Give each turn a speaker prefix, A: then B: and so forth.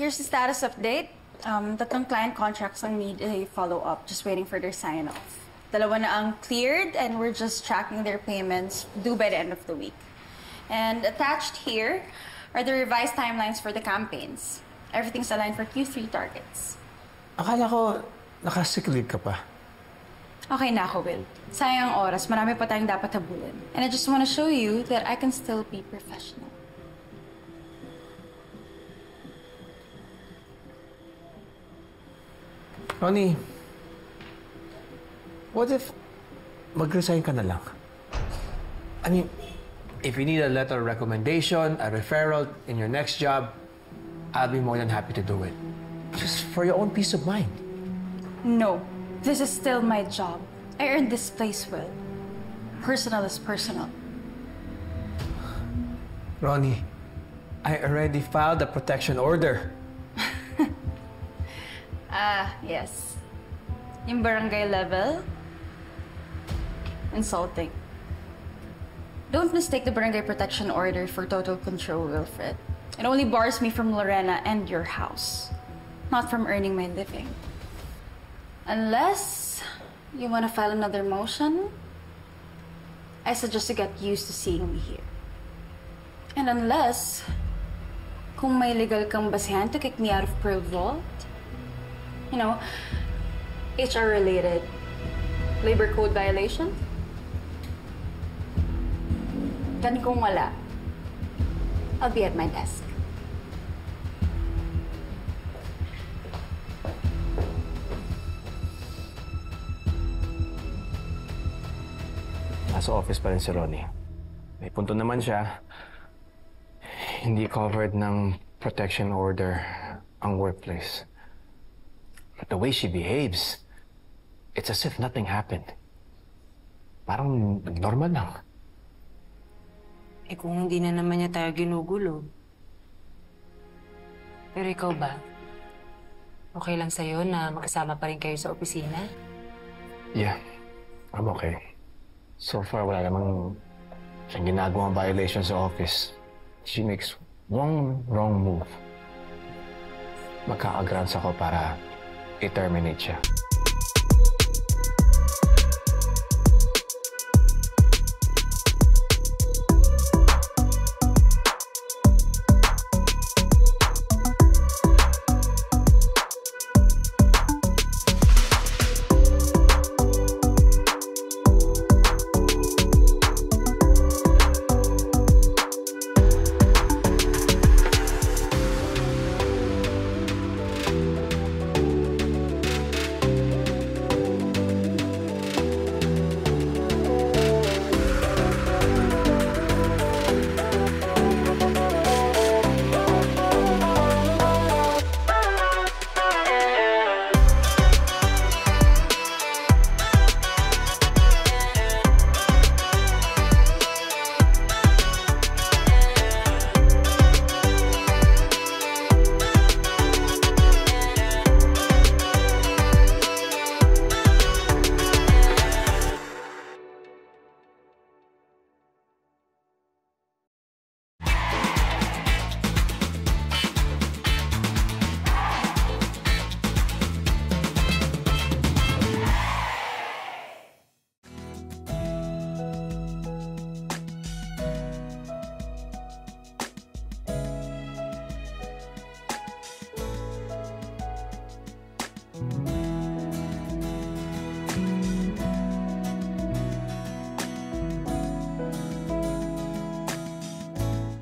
A: here's the status update. Tatlong client contracts ang need a follow-up, just waiting for their sign-off. Dalawa na ang cleared, and we're just tracking their payments due by the end of the week. And attached here are the revised timelines for the campaigns. Everything's aligned for Q3 targets.
B: Akala ko naka-sick leave ka pa.
A: Okay na ako, Will. Sayang ang oras. Marami pa tayong dapat habulin. And I just want to show you that I can still be professional.
B: Ronnie, what if mag-resign ka na lang? I mean, if you need a letter of recommendation, a referral in your next job, I'll be more than happy to do it. Just for your own peace of mind.
A: No, this is still my job. I earned this place well. Personal is personal.
B: Ronnie, I already filed a protection order.
A: Yes. Yung barangay level? Insulting. Don't mistake the barangay protection order for total control, Wilfred. It only bars me from Lorena and your house, not from earning my living. Unless you want to file another motion, I suggest you get used to seeing me here. And unless, kung may legal kang basehan to kick me out of Pearl Vault, you know, HR-related labor code violation, then kung wala, I'll be at my desk.
B: Nasa office pa rin si Ronnie. May punto naman siya. Hindi covered ng protection order ang workplace. But the way she behaves, it's as if nothing happened. Parang normal lang.
C: Eh kung hindi na naman niya tayo ginugulo. Pero ikaw ba? Okay lang sa'yo na makasama pa rin kayo sa opisina?
B: Yeah, I'm okay. So far, wala namang siyang ginagawang violation sa office. She makes one wrong move. Magkakagrants ako para i-terminate siya.